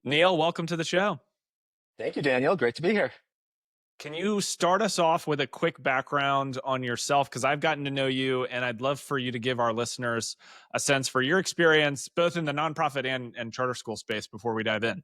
Neil, welcome to the show. Thank you, Daniel. Great to be here. Can you start us off with a quick background on yourself? Because I've gotten to know you, and I'd love for you to give our listeners a sense for your experience, both in the nonprofit and charter school space, before we dive in.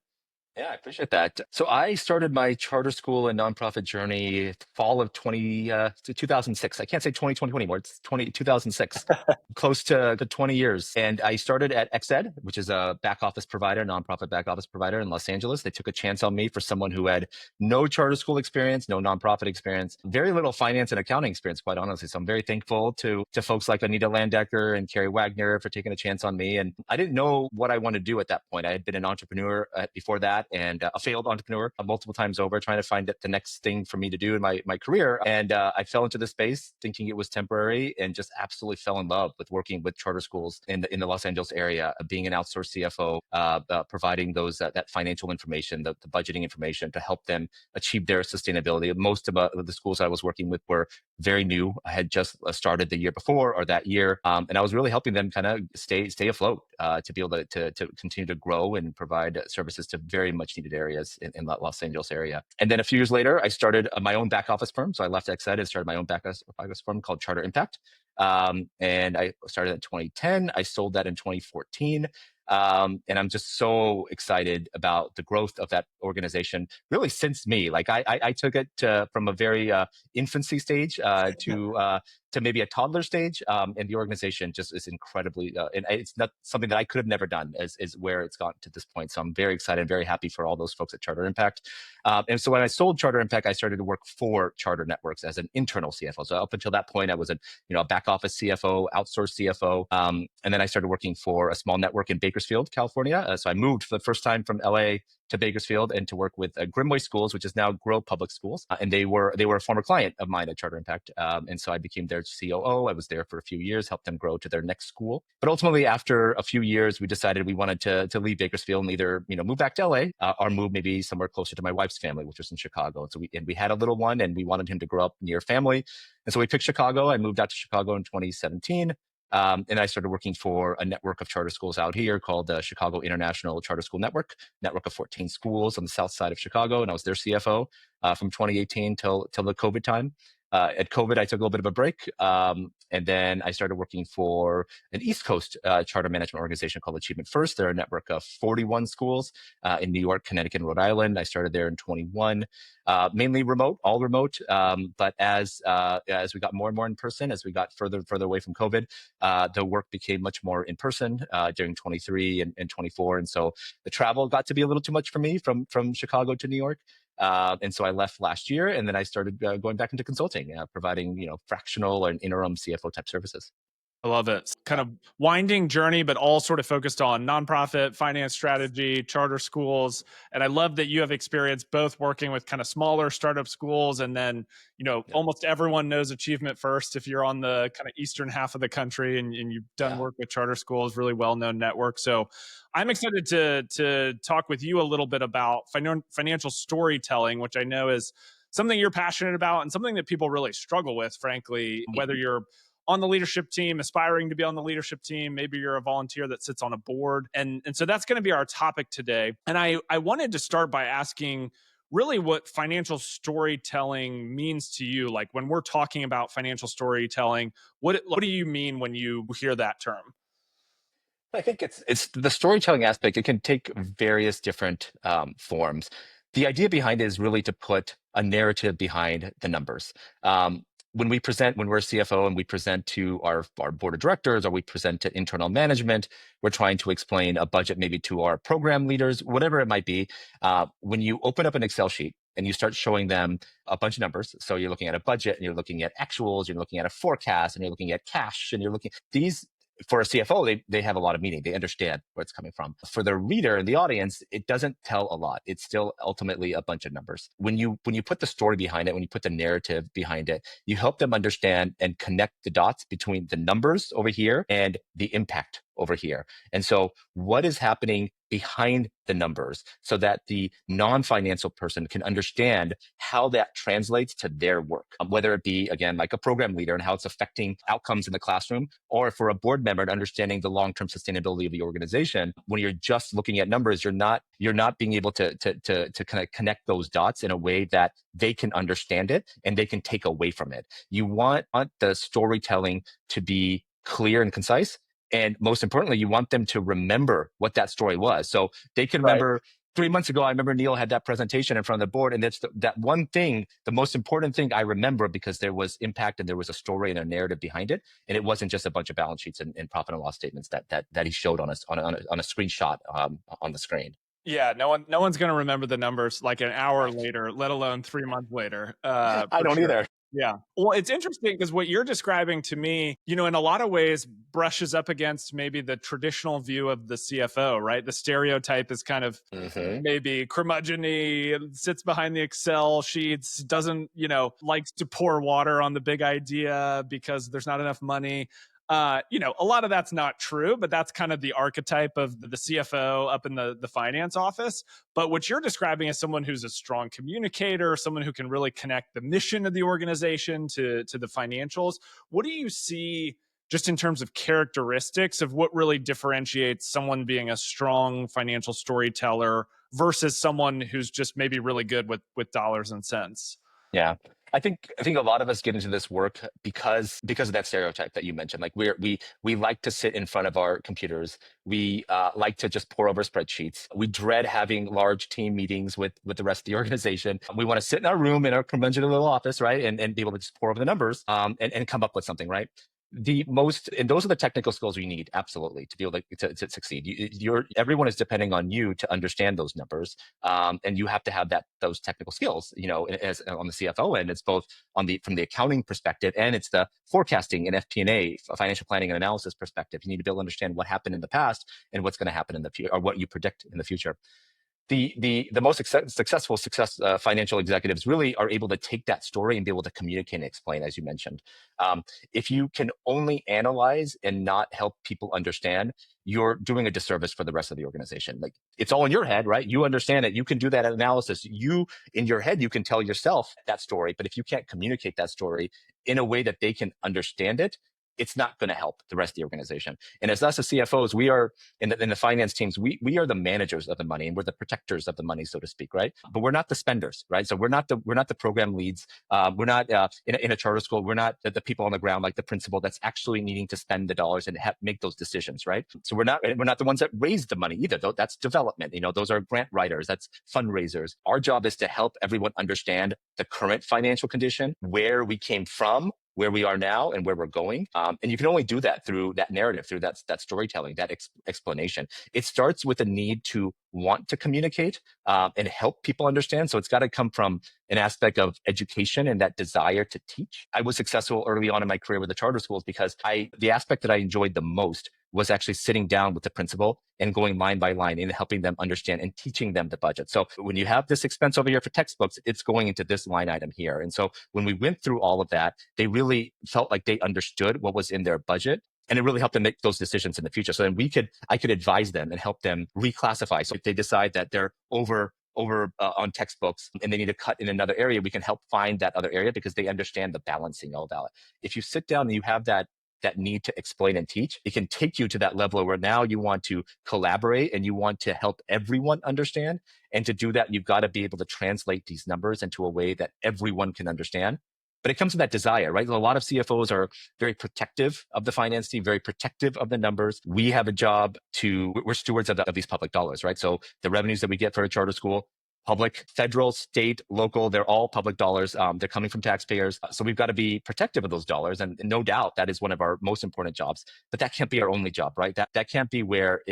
Yeah, I appreciate that. So I started my charter school and nonprofit journey fall of 2006. I can't say 2020 anymore. It's 2006, close to 20 years. And I started at XED, which is a back office provider, nonprofit back office provider in Los Angeles. They took a chance on me for someone who had no charter school experience, no nonprofit experience, very little finance and accounting experience, quite honestly. So I'm very thankful to folks like Anita Landecker and Carrie Wagner for taking a chance on me. And I didn't know what I wanted to do at that point. I had been an entrepreneur before that, and a failed entrepreneur multiple times over, trying to find the next thing for me to do in my career. And I fell into the space thinking it was temporary, and just absolutely fell in love with working with charter schools in the Los Angeles area, being an outsourced CFO, providing those that financial information, the budgeting information to help them achieve their sustainability. Most of the schools I was working with were very new. I had just started the year before or that year, and I was really helping them kind of stay afloat to be able to continue to grow and provide services to very much needed areas in the Los Angeles area. And then a few years later, I started my own back office firm. So I left XED and started my own back office firm called Charter Impact. And I started in 2010. I sold that in 2014. And I'm just so excited about the growth of that organization, really since me. Like I took it from a very infancy stage to maybe a toddler stage, and the organization just is incredibly, and it's not something that I could have never done, is where it's gotten to this point. So I'm very excited, very happy for all those folks at Charter Impact. And so when I sold Charter Impact, I started to work for Charter Networks as an internal CFO. So up until that point, I was a back office CFO, outsourced CFO, and then I started working for a small network in Bakersfield, California. So I moved for the first time from LA to Bakersfield and to work with Grimway Schools, which is now Grow Public Schools. And they were a former client of mine at Charter Impact. And so I became their COO. I was there for a few years, helped them grow to their next school. But ultimately, after a few years, we decided we wanted to leave Bakersfield and either move back to LA, or move maybe somewhere closer to my wife's family, which was in Chicago. And so we had a little one, and we wanted him to grow up near family. And so we picked Chicago. I moved out to Chicago in 2017. And I started working for a network of charter schools out here called the Chicago International Charter School network of 14 schools on the south side of Chicago. And I was their CFO from 2018 till the COVID time. At COVID, I took a little bit of a break. And then I started working for an East Coast charter management organization called Achievement First. They're a network of 41 schools in New York, Connecticut, and Rhode Island. I started there in 21, mainly remote, all remote. But as we got more and more in person, as we got further and further away from COVID, the work became much more in person during 23 and 24. And so the travel got to be a little too much for me from Chicago to New York. And so I left last year, and then I started going back into consulting, providing fractional and interim CFO type services. I love it. It's kind of winding journey, but all sort of focused on nonprofit, finance strategy, charter schools. And I love that you have experience both working with kind of smaller startup schools, and then, Yeah. almost everyone knows Achievement First if you're on the kind of eastern half of the country, and you've done Yeah. work with charter schools, really well-known network. So I'm excited to talk with you a little bit about financial storytelling, which I know is something you're passionate about and something that people really struggle with, frankly, whether Mhm. you're on the leadership team, aspiring to be on the leadership team. Maybe you're a volunteer that sits on a board. And so that's going to be our topic today. And I wanted to start by asking really what financial storytelling means to you. Like when we're talking about financial storytelling, what do you mean when you hear that term? I think it's the storytelling aspect. It can take various different forms. The idea behind it is really to put a narrative behind the numbers. When we're a CFO and we present to our board of directors, or we present to internal management, we're trying to explain a budget maybe to our program leaders, whatever it might be. When you open up an Excel sheet and you start showing them a bunch of numbers, so you're looking at a budget and you're looking at actuals, you're looking at a forecast, and you're looking at cash, and you're looking these for a CFO, they have a lot of meaning. They understand where it's coming from. For the reader and the audience, it doesn't tell a lot. It's still ultimately a bunch of numbers. When you put the story behind it, when you put the narrative behind it, you help them understand and connect the dots between the numbers over here and the impact over here. And so what is happening behind the numbers so that the non-financial person can understand how that translates to their work, whether it be, again, like a program leader and how it's affecting outcomes in the classroom, or for a board member and understanding the long-term sustainability of the organization. When you're just looking at numbers, you're not being able to kind of connect those dots in a way that they can understand it and they can take away from it. You want the storytelling to be clear and concise. And most importantly, you want them to remember what that story was. So they can Right. remember 3 months ago, I remember Neil had that presentation in front of the board. And that's that one thing, the most important thing I remember, because there was impact and there was a story and a narrative behind it. And it wasn't just a bunch of balance sheets and profit and loss statements that he showed on a screenshot on the screen. Yeah, no one's going to remember the numbers like an hour later, let alone 3 months later. I For don't sure. either. Yeah. Well, it's interesting because what you're describing to me, in a lot of ways brushes up against maybe the traditional view of the CFO, right? The stereotype is kind of maybe curmudgeon-y, sits behind the Excel sheets, doesn't, likes to pour water on the big idea because there's not enough money. A lot of that's not true, but that's kind of the archetype of the CFO up in the finance office. But what you're describing is someone who's a strong communicator, someone who can really connect the mission of the organization to the financials. What do you see just in terms of characteristics of what really differentiates someone being a strong financial storyteller versus someone who's just maybe really good with dollars and cents? Yeah. I think a lot of us get into this work because of that stereotype that you mentioned. Like we like to sit in front of our computers. We like to just pour over spreadsheets. We dread having large team meetings with the rest of the organization. We want to sit in our room in our conventional little office, right, and be able to just pour over the numbers and come up with something, right? And those are the technical skills you need, absolutely, to be able to succeed. Everyone is depending on you to understand those numbers, and you have to have those technical skills. As on the CFO end, it's both from the accounting perspective, and it's the forecasting and FP&A, financial planning and analysis perspective. You need to be able to understand what happened in the past and what's going to happen in the future, or what you predict in the future. The most successful financial executives really are able to take that story and be able to communicate and explain, as you mentioned. If you can only analyze and not help people understand, you're doing a disservice for the rest of the organization. Like, it's all in your head, right? You understand it. You can do that analysis. In your head, you can tell yourself that story. But if you can't communicate that story in a way that they can understand it, it's not going to help the rest of the organization. And as us as CFOs, we are in the finance teams, we are the managers of the money, and we're the protectors of the money, so to speak, right? But we're not the spenders, right? So we're not the program leads. We're not in a charter school. We're not the people on the ground, like the principal that's actually needing to spend the dollars and make those decisions, right? So we're not the ones that raise the money either. Though that's development. Those are grant writers. That's fundraisers. Our job is to help everyone understand the current financial condition, where we came from, where we are now, and where we're going. And you can only do that through that narrative, through that storytelling, that explanation. It starts with a need to want to communicate and help people understand. So it's got to come from an aspect of education and that desire to teach. I was successful early on in my career with the charter schools because the aspect that I enjoyed the most was actually sitting down with the principal and going line by line and helping them understand and teaching them the budget. So when you have this expense over here for textbooks, it's going into this line item here. And so when we went through all of that, they really felt like they understood what was in their budget. And it really helped them make those decisions in the future. So then I could advise them and help them reclassify. So if they decide that they're over on textbooks and they need to cut in another area, we can help find that other area because they understand the balancing all about it. If you sit down and you have that need to explain and teach, it can take you to that level where now you want to collaborate and you want to help everyone understand. And to do that, you've got to be able to translate these numbers into a way that everyone can understand. But it comes from that desire, right? A lot of CFOs are very protective of the finance team, very protective of the numbers. We have a job we're stewards of these public dollars, right? So the revenues that we get for a charter school, public, federal, state, local, they're all public dollars. They're coming from taxpayers. So we've got to be protective of those dollars. And no doubt that is one of our most important jobs, but that can't be our only job, right? That can't be where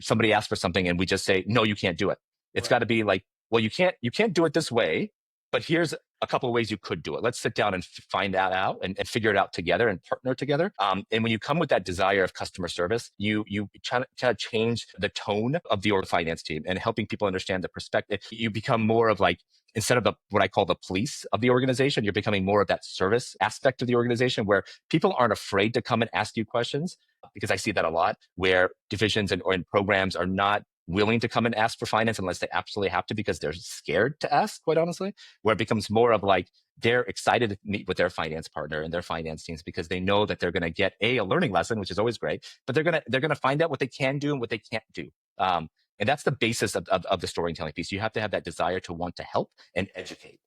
somebody asks for something and we just say, no, you can't do it. It's got to be like, well, you can't do it this way, But here's a couple of ways you could do it. Let's sit down and find that out and figure it out together and partner together. And when you come with that desire of customer service, you try to change the tone of the finance team and helping people understand the perspective. You become more of like, instead of what I call the police of the organization, you're becoming more of that service aspect of the organization where people aren't afraid to come and ask you questions, because I see that a lot where divisions or programs are not willing to come and ask for finance unless they absolutely have to because they're scared to ask, quite honestly, where it becomes more of like they're excited to meet with their finance partner and their finance teams because they know that they're going to get a learning lesson, which is always great, but they're going to find out what they can do and what they can't do. And that's the basis of the storytelling piece. You have to have that desire to want to help and educate.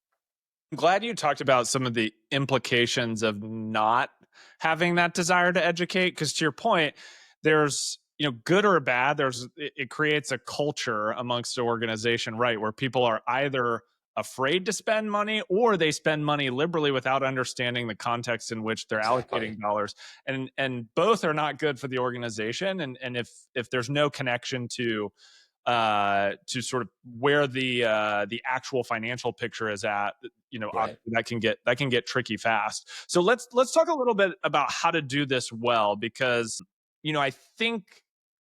I'm glad you talked about some of the implications of not having that desire to educate, because to your point, there's, good or bad, it creates a culture amongst the organization, right, where people are either afraid to spend money or they spend money liberally without understanding the context in which they're allocating dollars, and both are not good for the organization. And if there's no connection to sort of where the actual financial picture is at, Right. that can get tricky fast. So let's talk a little bit about how to do this well, because I think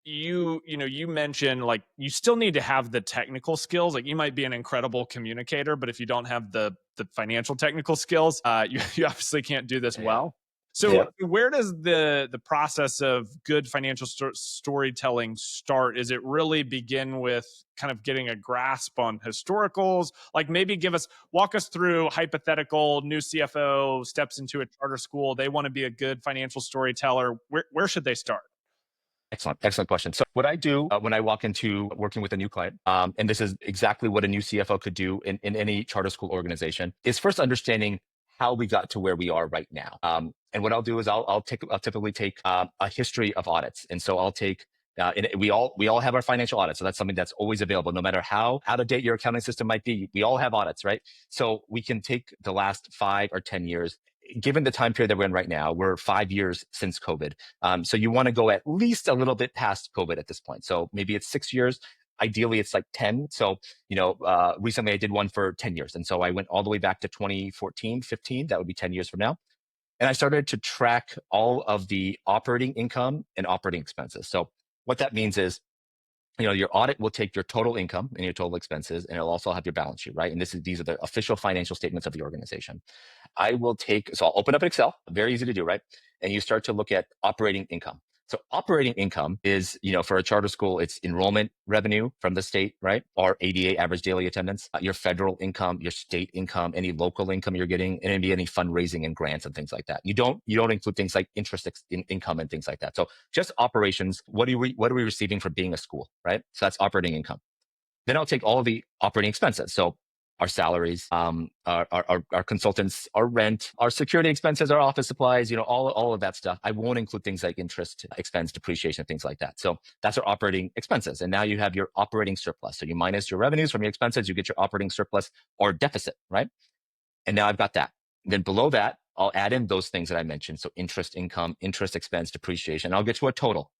you mentioned, like, you still need to have the technical skills. Like, you might be an incredible communicator, but if you don't have the financial technical skills, you obviously can't do this Yeah. well. So where does the process of good financial storytelling start? Is it really begin with kind of getting a grasp on historicals? Like, maybe walk us through hypothetical new CFO steps into a charter school. They want to be a good financial storyteller. Where should they start? Excellent question. So what I do when I walk into working with a new client, and this is exactly what a new CFO could do in any charter school organization, is first understanding how we got to where we are right now. And what I'll do is I'll typically take a history of audits, and so I'll take. And we all have our financial audits, so that's something that's always available, no matter how out of date your accounting system might be. We all have audits, right? So we can take the last 5 or 10 years. Given the time period that we're in right now, we're 5 years since COVID. So you want to go at least a little bit past COVID at this point. So maybe it's 6 years. Ideally, it's like 10. So, recently I did one for 10 years. And so I went all the way back to 2014, 15. That would be 10 years from now. And I started to track all of the operating income and operating expenses. So what that means is, your audit will take your total income and your total expenses, and it'll also have your balance sheet, right? And these are the official financial statements of the organization. So I'll open up Excel, very easy to do, right? And you start to look at operating income. So operating income is, for a charter school, it's enrollment revenue from the state, right? Or ADA, average daily attendance, your federal income, your state income, any local income you're getting, and maybe any fundraising and grants and things like that. You don't include things like interest income and things like that. So just operations. What are we receiving for being a school, right? So that's operating income. Then I'll take all of the operating expenses. So our salaries, our consultants, our rent, our security expenses, our office supplies, all of that stuff. I won't include things like interest expense, depreciation, things like that. So that's our operating expenses. And now you have your operating surplus. So you minus your revenues from your expenses, you get your operating surplus or deficit, right? And now I've got that. Then below that, I'll add in those things that I mentioned. So interest income, interest expense, depreciation. I'll get to a total.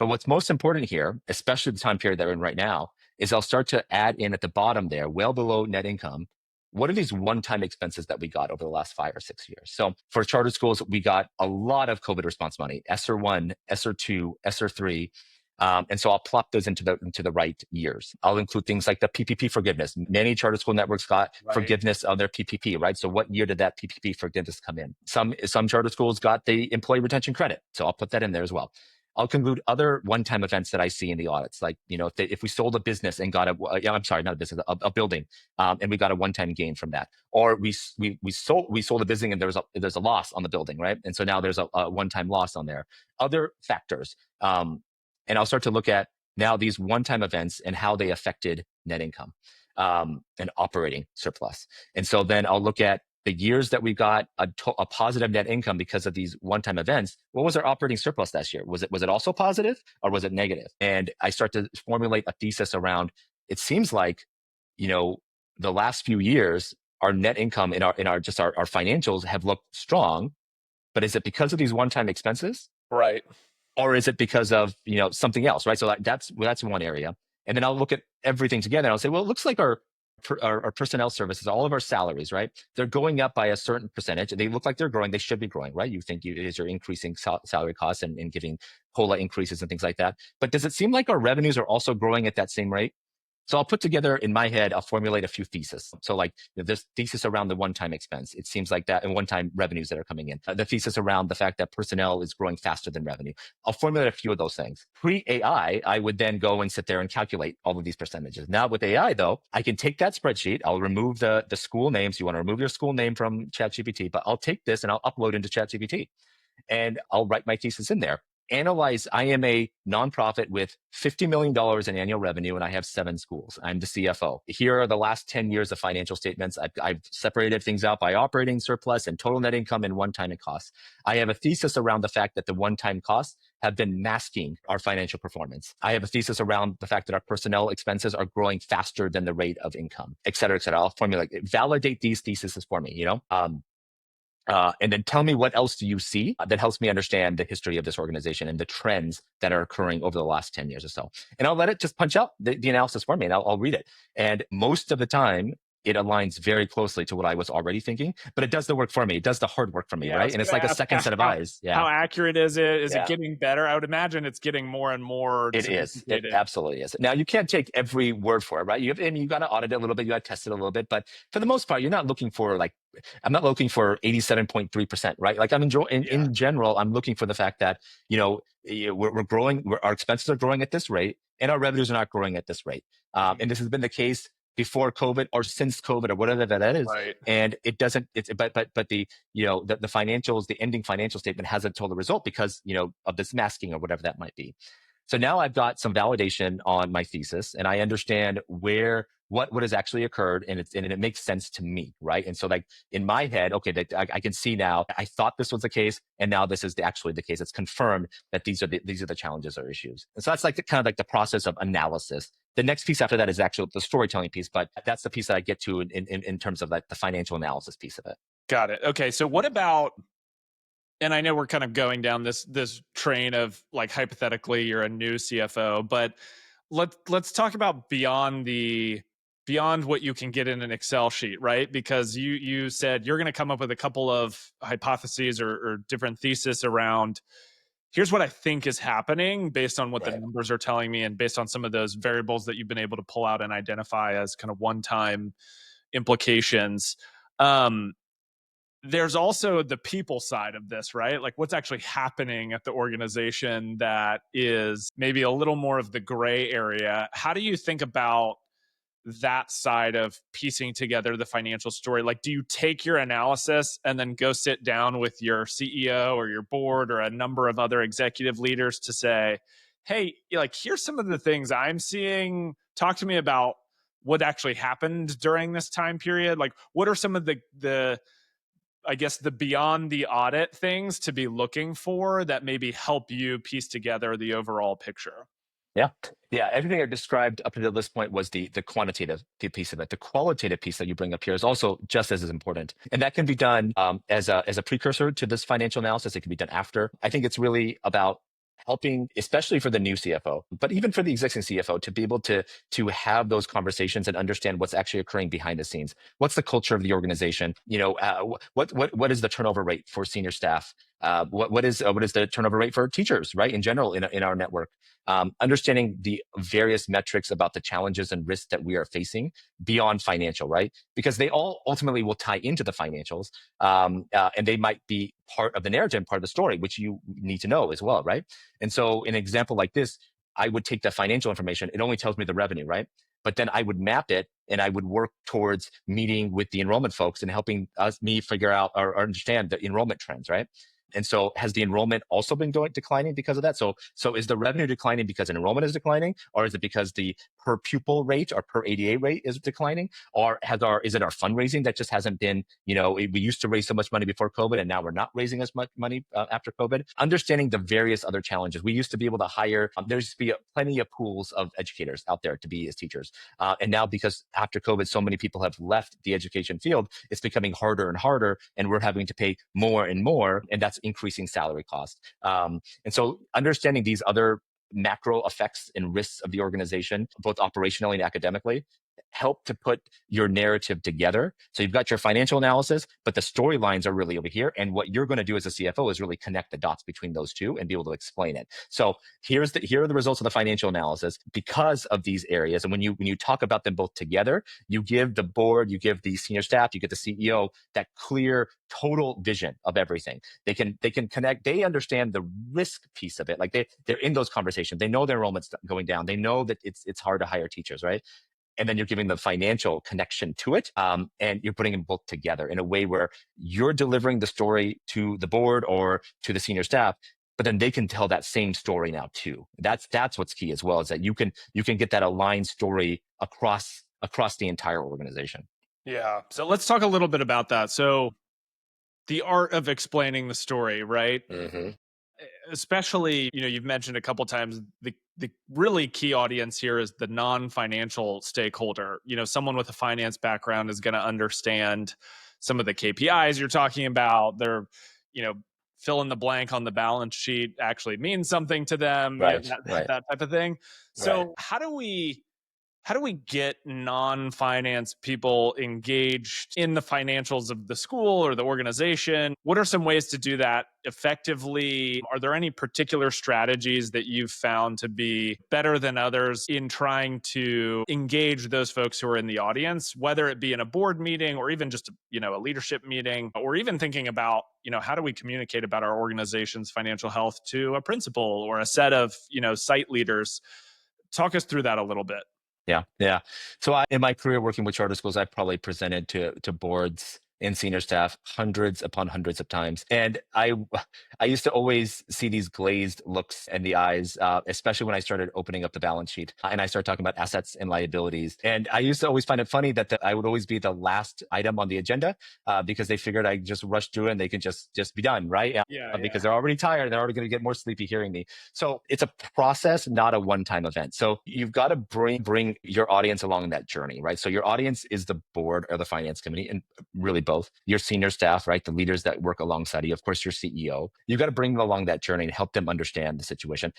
But what's most important here, especially the time period that we're in right now, is I'll start to add in at the bottom there, well below net income, what are these one-time expenses that we got over the last 5 or 6 years? So for charter schools, we got a lot of COVID response money, ESSER 1, ESSER 2, ESSER 3. And so I'll plop those into the right years. I'll include things like the PPP forgiveness. Many charter school networks got forgiveness of their PPP, right? So what year did that PPP forgiveness come in? Some charter schools got the employee retention credit. So I'll put that in there as well. I'll conclude other one-time events that I see in the audits, like if we sold a business and got not a business, a building, and we got a one-time gain from that, or we sold a building and there's a loss on the building, right? And so now there's a one-time loss on there. Other factors, and I'll start to look at now these one-time events and how they affected net income and operating surplus. And so then I'll look at the years that we got a positive net income because of these one-time events. What was our operating surplus last year? Was it also positive or was it negative? And I start to formulate a thesis around, it seems like, the last few years, our net income in our financials have looked strong, but is it because of these one-time expenses? Right. Or is it because of, something else, right? So that's one area. And then I'll look at everything together and I'll say, well, it looks like our our personnel services, all of our salaries, right? They're going up by a certain percentage. They look like they're growing. They should be growing, right? You think you're increasing salary costs and giving COLA increases and things like that. But does it seem like our revenues are also growing at that same rate? So I'll put together in my head, I'll formulate a few theses. So like this thesis around the one-time expense, it seems like that, and one-time revenues that are coming in. The thesis around the fact that personnel is growing faster than revenue. I'll formulate a few of those things. Pre-AI, I would then go and sit there and calculate all of these percentages. Now with AI though, I can take that spreadsheet, I'll remove the school names. You want to remove your school name from ChatGPT, but I'll take this and I'll upload into ChatGPT and I'll write my thesis in there. Analyze, I am a nonprofit with $50 million in annual revenue, and I have 7 schools. I'm the CFO. Here are the last 10 years of financial statements. I've separated things out by operating surplus and total net income and one-time costs. I have a thesis around the fact that the one-time costs have been masking our financial performance. I have a thesis around the fact that our personnel expenses are growing faster than the rate of income, et cetera, et cetera. I'll formulate, validate these theses for me, and then tell me what else do you see that helps me understand the history of this organization and the trends that are occurring over the last 10 years or so. And I'll let it just punch out the analysis for me, and I'll read it. And most of the time, it aligns very closely to what I was already thinking, but it does the work for me. It does the hard work for me, Yeah, I right? was And it's gonna like a ask second set of eyes. how Yeah. accurate is it? Is it Yeah. getting better? I would imagine it's getting more and more It is. It sophisticated. absolutely is. Now you can't take every word for it, right? You got to audit it a little bit. You got to test it a little bit, but for the most part, you're not looking for I'm not looking for 87.3%, right? Like in general, I'm looking for the fact that, we're growing, our expenses are growing at this rate and our revenues are not growing at this rate. And this has been the case before COVID or since COVID or whatever that is. Right. And it doesn't, but the, the financials, the ending financial statement hasn't told the result because, of this masking or whatever that might be. So now I've got some validation on my thesis and I understand what has actually occurred and it makes sense to me, right? And so like in my head, okay, I can see now, I thought this was the case and now this is actually the case. It's confirmed that these are the challenges or issues. And so that's like kind of like the process of analysis. The next piece after that is actually the storytelling piece, but that's the piece that I get to in terms of like the financial analysis piece of it. Got it. Okay. So what about, and I know we're kind of going down this train of like hypothetically you're a new CFO, but let's talk about beyond what you can get in an Excel sheet, right? Because you said you're going to come up with a couple of hypotheses or different thesis around here's what I think is happening based on what the numbers are telling me and based on some of those variables that you've been able to pull out and identify as kind of one-time implications. There's also the people side of this, right? Like what's actually happening at the organization that is maybe a little more of the gray area. How do you think about that side of piecing together the financial story? Like, do you take your analysis and then go sit down with your CEO or your board or a number of other executive leaders to say, hey, like, here's some of the things I'm seeing. Talk to me about what actually happened during this time period. Like, what are some of the I guess the beyond the audit things to be looking for that maybe help you piece together the overall picture? Yeah. Yeah. Everything I described up until this point was the quantitative piece of it. The qualitative piece that you bring up here is also just as important. And that can be done as a precursor to this financial analysis. It can be done after. I think it's really about helping, especially for the new CFO, but even for the existing CFO, to be able to have those conversations and understand what's actually occurring behind the scenes. What's the culture of the organization? What is the turnover rate for senior staff? What is the turnover rate for teachers, right? In general, in our network. Understanding the various metrics about the challenges and risks that we are facing beyond financial, right? Because they all ultimately will tie into the financials, and they might be part of the narrative and part of the story, which you need to know as well, right? And so, in an example like this, I would take the financial information. It only tells me the revenue, right? But then I would map it and I would work towards meeting with the enrollment folks and helping me figure out or understand the enrollment trends, right? And so has the enrollment also been declining because of that? So is the revenue declining because enrollment is declining, or is it because the per pupil rate or per ADA rate is declining? Or is it our fundraising that just hasn't been, we used to raise so much money before COVID and now we're not raising as much money after COVID? Understanding the various other challenges. We used to be able to hire, there used to be plenty of pools of educators out there to be as teachers. And now because after COVID, so many people have left the education field, it's becoming harder and harder and we're having to pay more and more. And that's increasing salary costs. And so understanding these other macro effects and risks of the organization, both operationally and academically, help to put your narrative together. So you've got your financial analysis, but the storylines are really over here. And what you're going to do as a CFO is really connect the dots between those two and be able to explain it. So here are the results of the financial analysis because of these areas. And when you talk about them both together, you give the board, you give the senior staff, you get the CEO that clear total vision of everything. They can connect. They understand the risk piece of it. Like they're in those conversations. They know their enrollment's going down. They know that it's hard to hire teachers, right? And then you're giving the financial connection to it, and you're putting them both together in a way where you're delivering the story to the board or to the senior staff, but then they can tell that same story now too. That's what's key as well, is that you can get that aligned story across the entire organization. Yeah. So let's talk a little bit about that. So the art of explaining the story, right? Mm-hmm. Especially, you've mentioned a couple times the really key audience here is the non-financial stakeholder. Someone with a finance background is going to understand some of the KPIs you're talking about. They're, fill in the blank on the balance sheet actually means something to them, Right. that type of thing. So how do we get non-finance people engaged in the financials of the school or the organization? What are some ways to do that effectively? Are there any particular strategies that you've found to be better than others in trying to engage those folks who are in the audience, whether it be in a board meeting or even just, a leadership meeting, or even thinking about, how do we communicate about our organization's financial health to a principal or a set of, site leaders? Talk us through that a little bit. Yeah. So in my career working with charter schools, I've probably presented to boards and senior staff hundreds upon hundreds of times. And I used to always see these glazed looks in the eyes, especially when I started opening up the balance sheet and I started talking about assets and liabilities. And I used to always find it funny that I would always be the last item on the agenda because they figured I just rushed through it and they could just be done, right? Because they're already tired. They're already going to get more sleepy hearing me. So it's a process, not a one-time event. So you've got to bring your audience along that journey, right? So your audience is the board or the finance committee, and really both. Your senior staff, right? The leaders that work alongside you, of course, your CEO. You've got to bring them along that journey and help them understand the situation.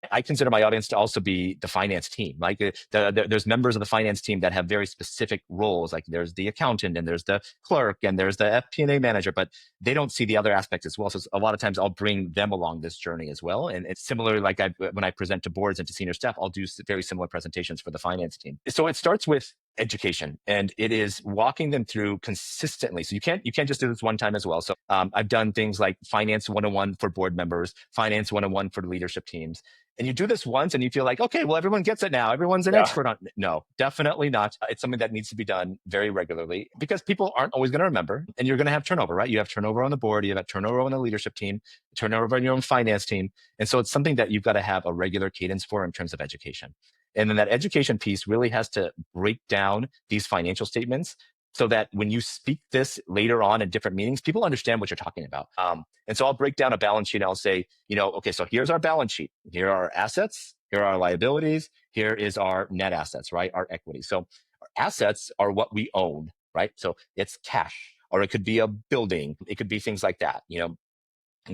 I consider my audience to also be the finance team. Like there's members of the finance team that have very specific roles. Like there's the accountant and there's the clerk and there's the FP&A manager, but they don't see the other aspects as well. So a lot of times I'll bring them along this journey as well. And it's similar, like when I present to boards and to senior staff, I'll do very similar presentations for the finance team. So it starts with education, and it is walking them through consistently. So you can't just do this one time as well. So I've done things like finance 101 for board members, finance 101 for leadership teams. And you do this once and you feel like, okay, well, everyone gets it now. Everyone's an expert on it. No, definitely not. It's something that needs to be done very regularly because people aren't always going to remember, and you're going to have turnover, right? You have turnover on the board, you have turnover on the leadership team, turnover on your own finance team. And so it's something that you've got to have a regular cadence for in terms of education. And then that education piece really has to break down these financial statements so that when you speak this later on in different meetings, people understand what you're talking about. And so I'll break down a balance sheet and I'll say, okay, so here's our balance sheet. Here are our assets. Here are our liabilities. Here is our net assets, right? Our equity. So our assets are what we own, right? So it's cash, or it could be a building. It could be things like that.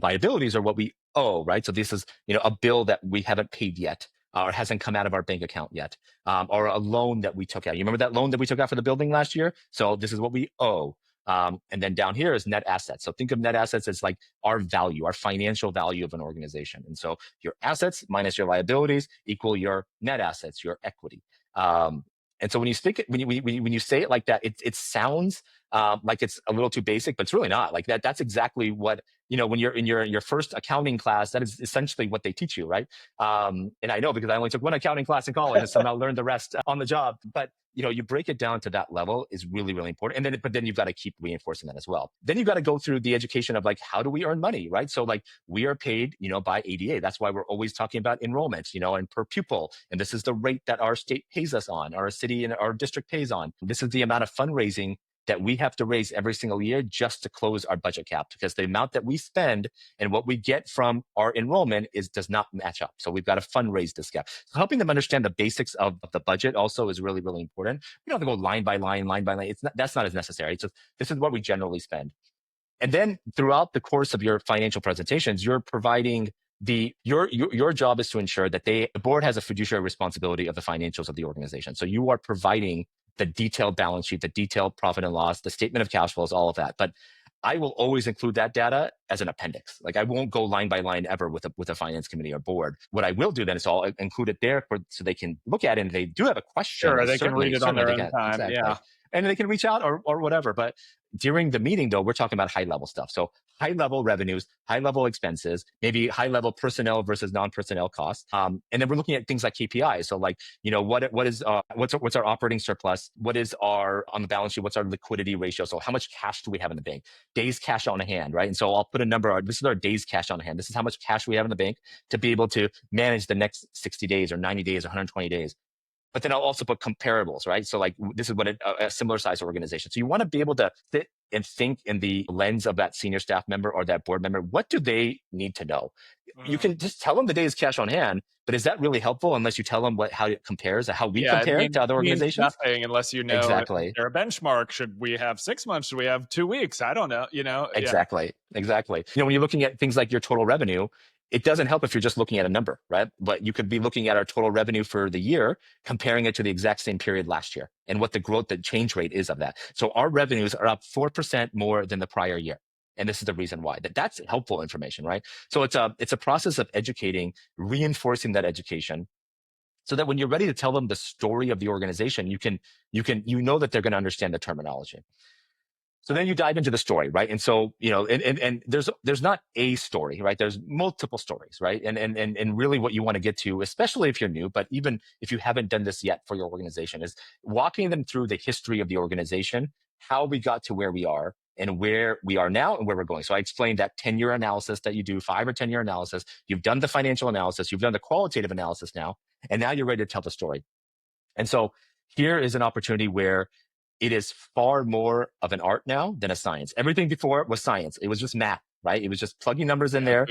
Liabilities are what we owe, right? So this is, a bill that we haven't paid yet, or hasn't come out of our bank account yet, or a loan that we took out. You remember that loan that we took out for the building last year? So this is what we owe. And then down here is net assets. So think of net assets as like our value, our financial value of an organization. And so your assets minus your liabilities equal your net assets, your equity. And so when you speak it, when you say it like that, it sounds like it's a little too basic, but it's really not. Like that's exactly what, when you're in your first accounting class, that is essentially what they teach you, right? And I know because I only took one accounting class in college and somehow learned the rest on the job. But you break it down to that level is really, really important. And then you've got to keep reinforcing that as well. Then you've got to go through the education of like, how do we earn money, right? So like we are paid, by ADA. That's why we're always talking about enrollment, and per pupil. And this is the rate that our state pays us on, our city and our district pays on. This is the amount of fundraising that we have to raise every single year just to close our budget cap, because the amount that we spend and what we get from our enrollment does not match up. So we've got to fundraise this gap. So helping them understand the basics of the budget also is really, really important. We don't have to go line by line. That's not as necessary. It's just, this is what we generally spend. And then throughout the course of your financial presentations, you're providing your job is to ensure that the board has a fiduciary responsibility of the financials of the organization. So you are providing the detailed balance sheet, the detailed profit and loss, the statement of cash flows, all of that. But I will always include that data as an appendix. Like I won't go line by line ever with a finance committee or board. What I will do then is I'll include it there so they can look at it. And if they do have a question, Sure, they can read it on their they own can. time. Exactly. Yeah. And they can reach out or whatever. But during the meeting, though, we're talking about high level stuff. So high level revenues, high level expenses, maybe high level personnel versus non-personnel costs. And then we're looking at things like KPIs. So like, what's our operating surplus? What is our on the balance sheet? What's our liquidity ratio? So how much cash do we have in the bank? Days cash on hand, right? And so I'll put a number. This is our days cash on hand. This is how much cash we have in the bank to be able to manage the next 60 days or 90 days or 120 days. But then I'll also put comparables, right? So like this is what a similar size organization. So you want to be able to sit and think in the lens of that senior staff member or that board member. What do they need to know? You can just tell them the day's cash on hand, but is that really helpful unless you tell them how it compares, how we compare to other organizations? Nothing unless you know Exactly. there a benchmark. Should we have 6 months? Should we have 2 weeks? I don't know. Exactly. Exactly. When you're looking at things like your total revenue, it doesn't help if you're just looking at a number, right? But you could be looking at our total revenue for the year, comparing it to the exact same period last year and what the change rate is of that. So our revenues are up 4% more than the prior year. And this is the reason why. That's helpful information, right? So it's a process of educating, reinforcing that education, so that when you're ready to tell them the story of the organization, you know that they're going to understand the terminology. So then you dive into the story, right? And so, and there's not a story, right? There's multiple stories, right? And really what you want to get to, especially if you're new, but even if you haven't done this yet for your organization, is walking them through the history of the organization, how we got to where we are and where we are now and where we're going. So I explained that 10-year analysis that you do, 5 or 10-year analysis. You've done the financial analysis. You've done the qualitative analysis now, and now you're ready to tell the story. And so here is an opportunity where it is far more of an art now than a science. Everything before was science. It was just math, right? It was just plugging numbers in there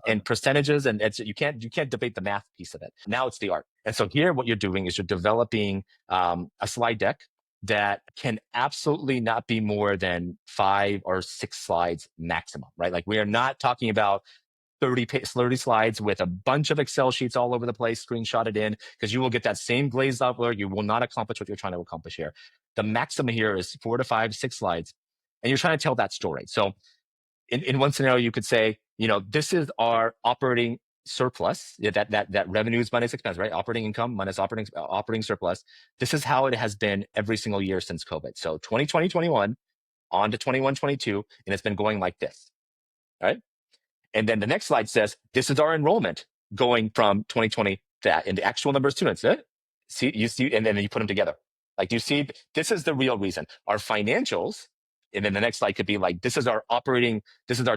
and percentages, and you can't debate the math piece of it. Now it's the art. And so here, what you're doing is you're developing a slide deck that can absolutely not be more than 5 or 6 slides maximum, right? Like we are not talking about 30 slides with a bunch of Excel sheets all over the place, screenshotted in, because you will get that same glazed over. You will not accomplish what you're trying to accomplish here. The maximum here is 4 to 5, 6 slides, and you're trying to tell that story. So in one scenario, you could say, this is our operating surplus, that revenues minus expense, right? Operating income minus operating surplus. This is how it has been every single year since COVID. So 2020, 21 on to 21, 22, and it's been going like this, right? And then the next slide says, this is our enrollment going from 2020 that, and the actual numbers too. It's it. You see, and then you put them together. Like, you see, this is the real reason. Our financials, and then the next slide could be like, this is our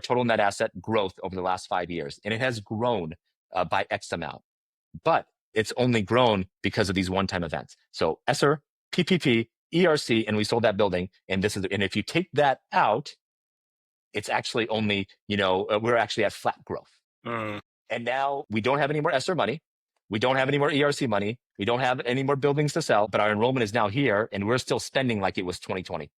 total net asset growth over the last 5 years. And it has grown by X amount, but it's only grown because of these one-time events. So ESSER, PPP, ERC, and we sold that building. And if you take that out, it's actually only, we're actually at flat growth. And now we don't have any more ESSER money. We don't have any more ERC money. We don't have any more buildings to sell, but our enrollment is now here and we're still spending like it was 2020.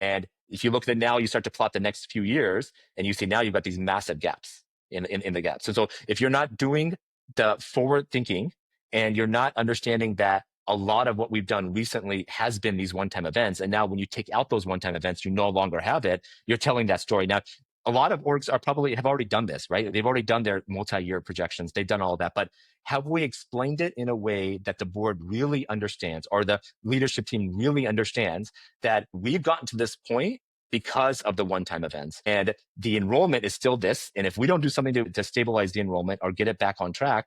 And if you look at it now, you start to plot the next few years and you see now you've got these massive gaps in the gaps. So if you're not doing the forward thinking and you're not understanding that a lot of what we've done recently has been these one-time events. And now when you take out those one-time events, you no longer have it. You're telling that story. Now, a lot of orgs have already done this, right? They've already done their multi-year projections. They've done all of that. But have we explained it in a way that the board really understands, or the leadership team really understands, that we've gotten to this point because of the one-time events, and the enrollment is still this. And if we don't do something to stabilize the enrollment or get it back on track,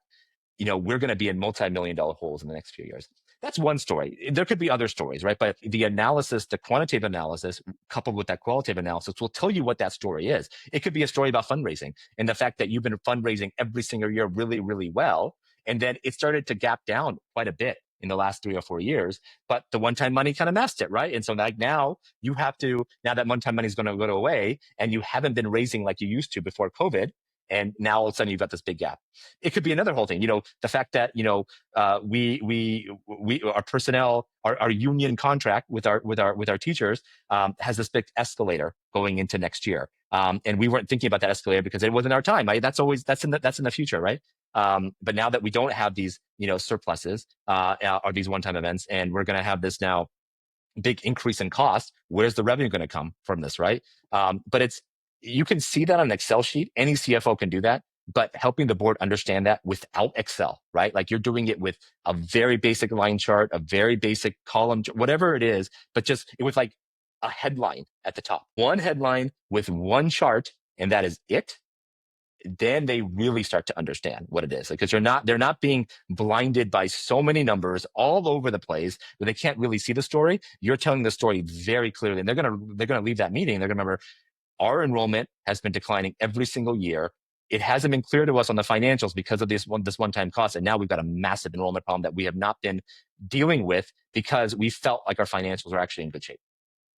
we're going to be in multi-million-dollar holes in the next few years. That's one story. There could be other stories, right? But the analysis, the quantitative analysis, coupled with that qualitative analysis, will tell you what that story is. It could be a story about fundraising and the fact that you've been fundraising every single year really, really well. And then it started to gap down quite a bit in the last 3 or 4 years, but the one-time money kind of masked it, right? And so like now that one-time money is going to go away and you haven't been raising like you used to before COVID, And now all of a sudden you've got this big gap. It could be another whole thing. The fact that, our personnel, our union contract with our teachers, has this big escalator going into next year. And we weren't thinking about that escalator because it wasn't our time. Right? That's in the future. Right. But now that we don't have these, surpluses, or these one-time events, and we're going to have this now big increase in cost, where's the revenue going to come from this, right? But you can see that on an Excel sheet. Any CFO can do that, but helping the board understand that without Excel, right? Like you're doing it with a very basic line chart, a very basic column, whatever it is, but just with like a headline at the top, one headline with one chart, and that is it. Then they really start to understand what it is, because they're not being blinded by so many numbers all over the place where they can't really see the story. You're telling the story very clearly, and they're gonna leave that meeting. They're gonna remember our enrollment has been declining every single year. It hasn't been clear to us on the financials because of this one-time cost, and now we've got a massive enrollment problem that we have not been dealing with because we felt like our financials are actually in good shape.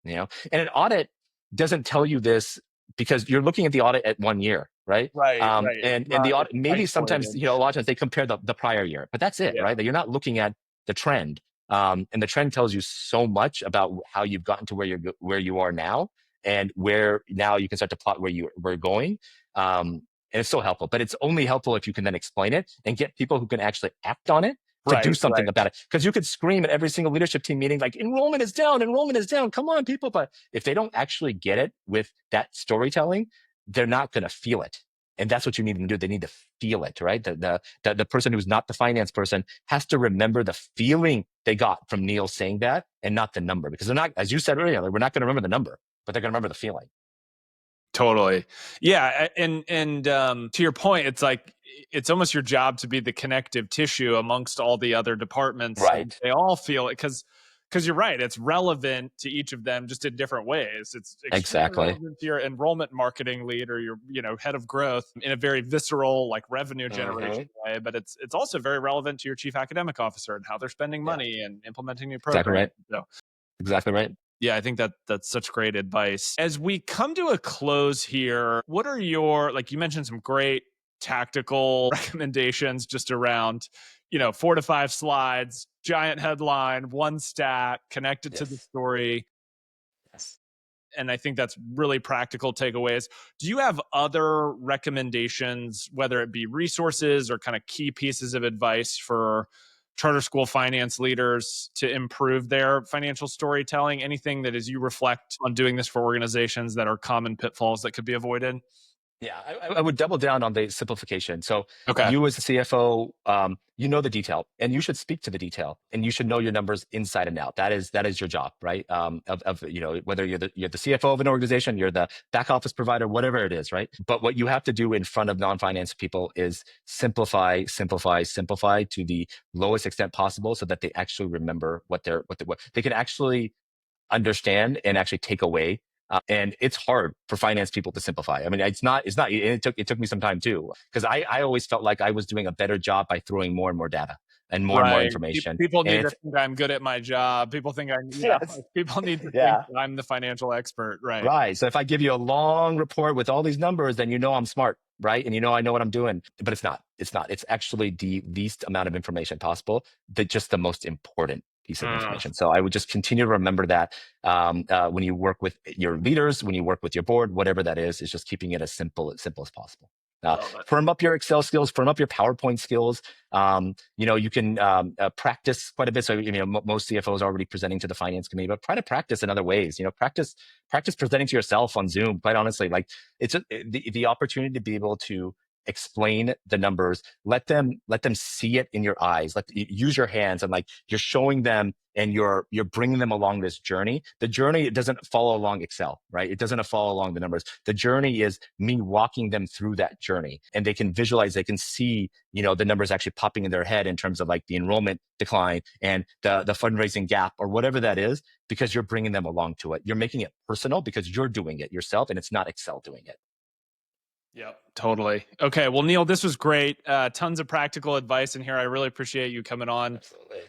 And an audit doesn't tell you this because you're looking at the audit at 1 year, right? Right, right. And the audit, It's maybe sometimes, isolated. a lot of times they compare the prior year, but that's it, Yeah. right? That you're not looking at the trend. And the trend tells you so much about how you've gotten to where you are now, and where now you can start to plot where we're going. And it's so helpful, but it's only helpful if you can then explain it and get people who can actually act on it to do something about it. Because you could scream at every single leadership team meeting, like, enrollment is down, come on, people. But if they don't actually get it with that storytelling, they're not going to feel it. And that's what you need them to do. They need to feel it, right? The person who's not the finance person has to remember the feeling they got from Neil saying that, and not the number. Because they're not, as you said earlier, we're not going to remember the number, but they're going to remember the feeling. Totally. Yeah. And to your point, it's like, it's almost your job to be the connective tissue amongst all the other departments. Right. And they all feel it because you're right. It's relevant to each of them, just in different ways. It's extremely Exactly. relevant to your enrollment marketing lead or your, head of growth in a very visceral, like revenue generation way. But it's also very relevant to your chief academic officer and how they're spending money and implementing new programs. Exactly right. So, Exactly right. yeah, I think that's such great advice. As we come to a close here, what are your, like you mentioned some great tactical recommendations just around, 4 to 5 slides, giant headline, one stat connected to the story. Yes. And I think that's really practical takeaways. Do you have other recommendations, whether it be resources or kind of key pieces of advice for charter school finance leaders to improve their financial storytelling? Anything that, as you reflect on doing this for organizations, that are common pitfalls that could be avoided? Yeah, I would double down on the simplification. So Okay. you as the CFO, you know the detail, and you should speak to the detail, and you should know your numbers inside and out. That is your job, right? Whether you're the CFO of an organization, you're the back office provider, whatever it is, right? But what you have to do in front of non-finance people is simplify to the lowest extent possible, so that they actually remember what they can actually understand and actually take away. And it's hard for finance people to simplify. I mean, it's not, it took me some time too, because I always felt like I was doing a better job by throwing more and more data and more and more information. People need And to think I'm good at my job. People think people need to think I'm the financial expert. Right. Right. So if I give you a long report with all these numbers, then I'm smart, right? And I know what I'm doing. But it's not. It's actually the least amount of information possible, just the most important piece of information. So I would just continue to remember that when you work with your leaders, when you work with your board, whatever that is just keeping it as simple as possible. Firm up your Excel skills, firm up your PowerPoint skills. You can practice quite a bit. So, most CFOs are already presenting to the finance committee, but try to practice in other ways. Practice presenting to yourself on Zoom. Quite honestly, like it's the opportunity to be able to explain the numbers, let them see it in your eyes, use your hands, and like you're showing them and you're bringing them along this journey. The journey, it doesn't follow along Excel, right? It doesn't follow along the numbers. The journey is me walking them through that journey, and they can visualize, they can see, the numbers actually popping in their head in terms of like the enrollment decline and the fundraising gap or whatever that is, because you're bringing them along to it. You're making it personal because you're doing it yourself and it's not Excel doing it. Yep, totally. Okay, well, Neil, this was great. Tons of practical advice in here. I really appreciate you coming on. Absolutely.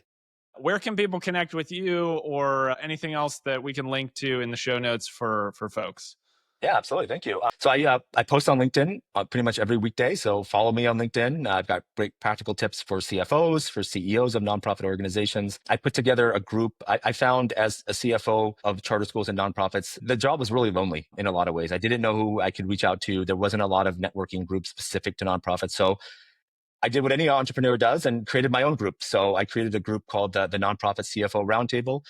Where can people connect with you, or anything else that we can link to in the show notes for folks? Yeah, absolutely. Thank you. I post on LinkedIn pretty much every weekday. So follow me on LinkedIn. I've got great practical tips for CFOs, for CEOs of nonprofit organizations. I put together a group. I found as a CFO of charter schools and nonprofits, the job was really lonely in a lot of ways. I didn't know who I could reach out to. There wasn't a lot of networking groups specific to nonprofits. So I did what any entrepreneur does and created my own group. So I created a group called the Nonprofit CFO Roundtable.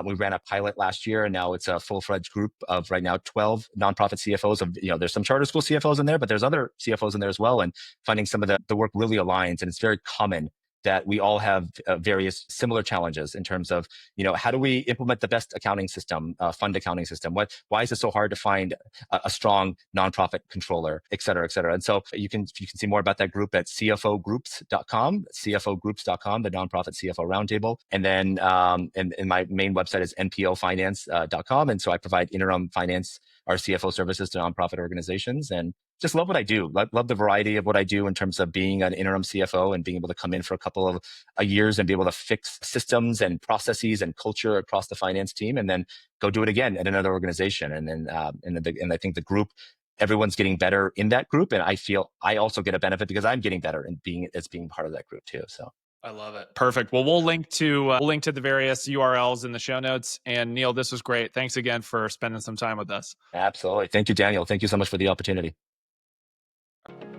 We ran a pilot last year, and now it's a full-fledged group of right now 12 nonprofit CFOs. There's some charter school CFOs in there, but there's other CFOs in there as well. And finding some of the work really aligns, and it's very common that we all have various similar challenges in terms of, how do we implement the best accounting system, fund accounting system? Why is it so hard to find a strong nonprofit controller, et cetera, et cetera? And so you can see more about that group at cfogroups.com, cfogroups.com, the Nonprofit CFO Roundtable. And then and my main website is npofinance.com. And so I provide interim finance, our CFO services to nonprofit organizations, and just love what I do. Love the variety of what I do in terms of being an interim CFO and being able to come in for a couple of years and be able to fix systems and processes and culture across the finance team, and then go do it again at another organization. And I think the group, everyone's getting better in that group, and I feel I also get a benefit because I'm getting better and being part of that group too. So. I love it. Perfect. Well, we'll link to the various URLs in the show notes. And Neil, this was great. Thanks again for spending some time with us. Absolutely. Thank you, Daniel. Thank you so much for the opportunity.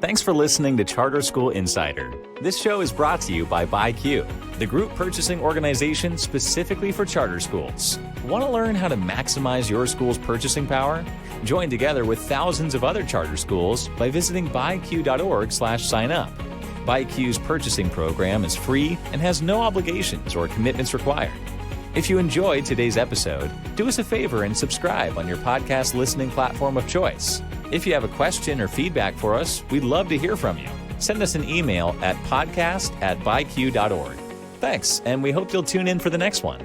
Thanks for listening to Charter School Insider. This show is brought to you by BuyQ, the group purchasing organization specifically for charter schools. Want to learn how to maximize your school's purchasing power? Join together with thousands of other charter schools by visiting buyq.org/sign up. BuyQ's purchasing program is free and has no obligations or commitments required. If you enjoyed today's episode, do us a favor and subscribe on your podcast listening platform of choice. If you have a question or feedback for us, we'd love to hear from you. Send us an email at podcast@buyq.org. Thanks, and we hope you'll tune in for the next one.